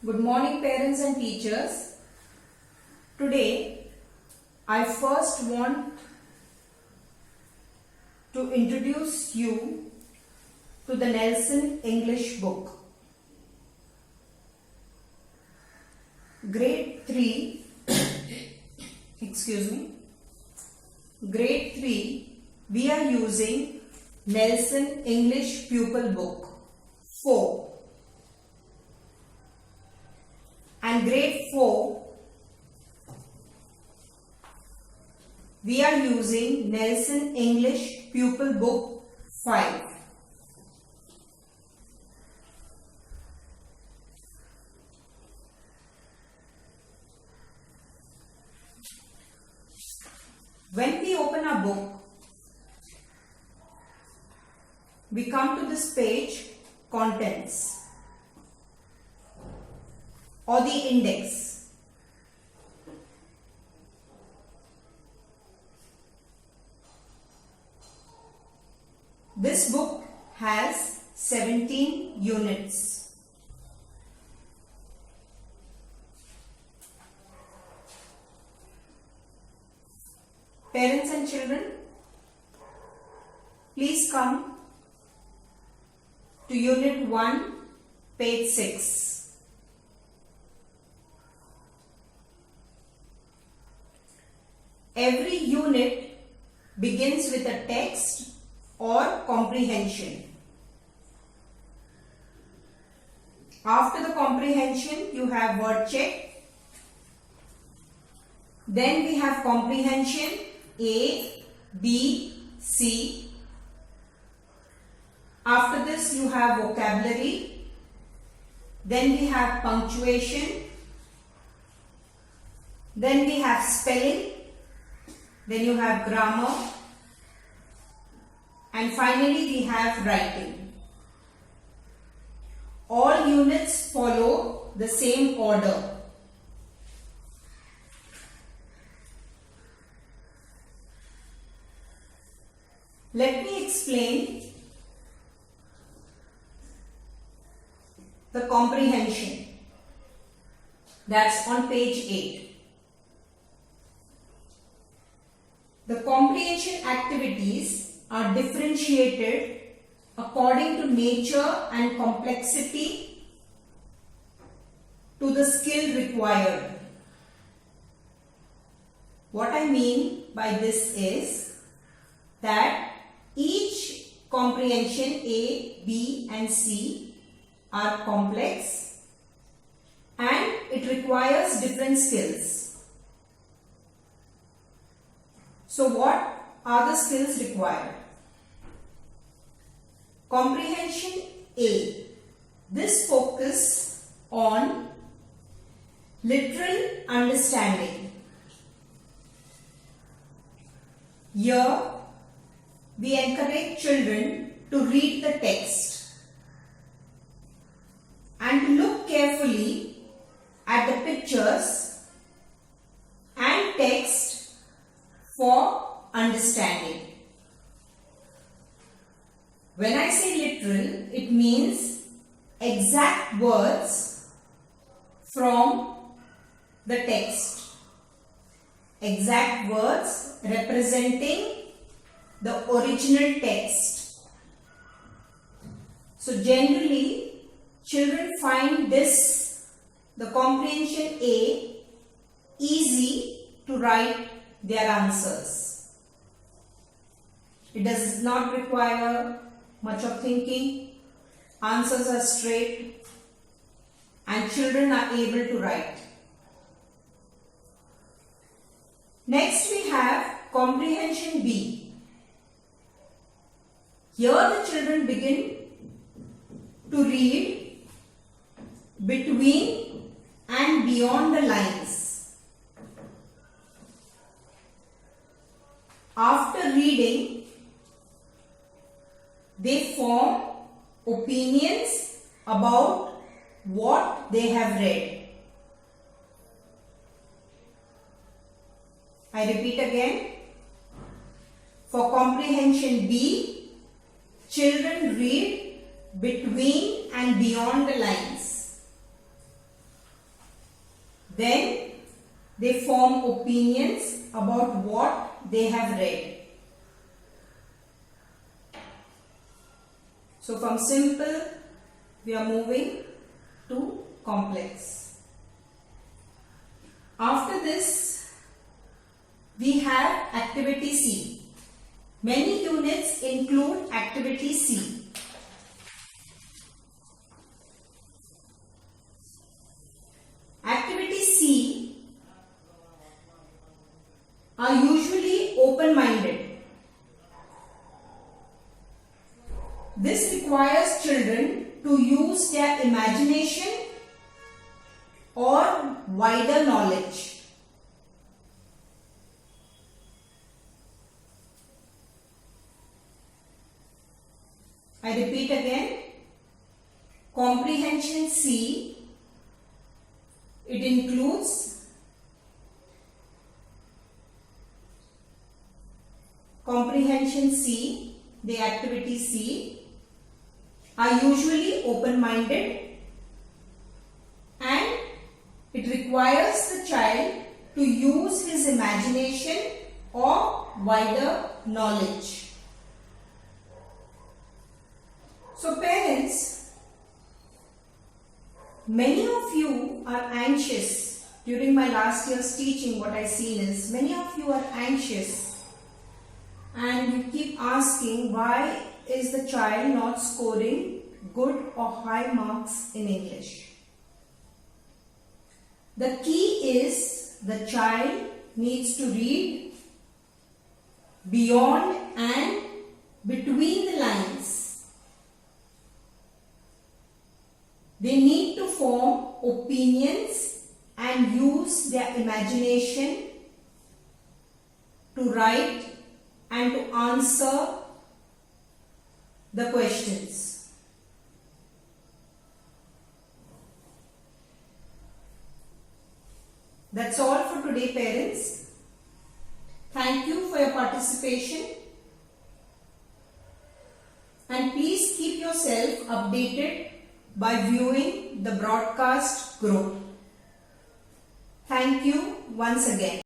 Good morning, parents and teachers. Today, I first want to introduce you to the Nelson English book. Grade 3, Grade 3, we are using Nelson English Pupil Book 4. And grade 4, we are using Nelson English Pupil Book 5. When we open our book, we come to this page, Contents, or the index. This book has 17 units. Parents and children, please come to Unit 1, page 6. Every unit begins with a text or comprehension. After the comprehension, you have word check. Then we have comprehension A, B, C. After this, you have vocabulary. Then we have punctuation. Then we have spelling. Then you have grammar, and finally we have writing. All units follow the same order. Let me explain the comprehension. That's on page 8. The comprehension activities are differentiated according to nature and complexity to the skill required. What I mean by this is that each comprehension A, B and C are complex and it requires different skills. So what are the skills required? Comprehension A. This focuses on literal understanding. Here we encourage children to read the text and look carefully at the pictures and text for understanding. When I say literal, it means exact words from the text. Exact words representing the original text. So generally, children find this, the comprehension A, easy to write their answers. It does not require much of thinking. Answers are straight and children are able to write. Next we have comprehension B. Here the children begin to read between and beyond the lines. After reading, they form opinions about what they have read. I repeat again. For comprehension B, children read between and beyond the lines. Then they form opinions about what they have read. So from simple, we are moving to complex. After this, we have activity C. Many units include activity C. Activity C are usually open-minded. This requires children to use their imagination or wider knowledge. I repeat again, comprehension C, it includes comprehension C, the activity C, are usually open-minded and it requires the child to use his imagination or wider knowledge. So parents, many of you are anxious. During my last year's teaching, what I seen is many of you are anxious and you keep asking why is the child not scoring good or high marks in English. The key is the child needs to read beyond and between the lines. They need to form opinions and use their imagination to write and to answer the questions. That's all for today, parents. Thank you for your participation and please keep yourself updated by viewing the broadcast group. Thank you once again.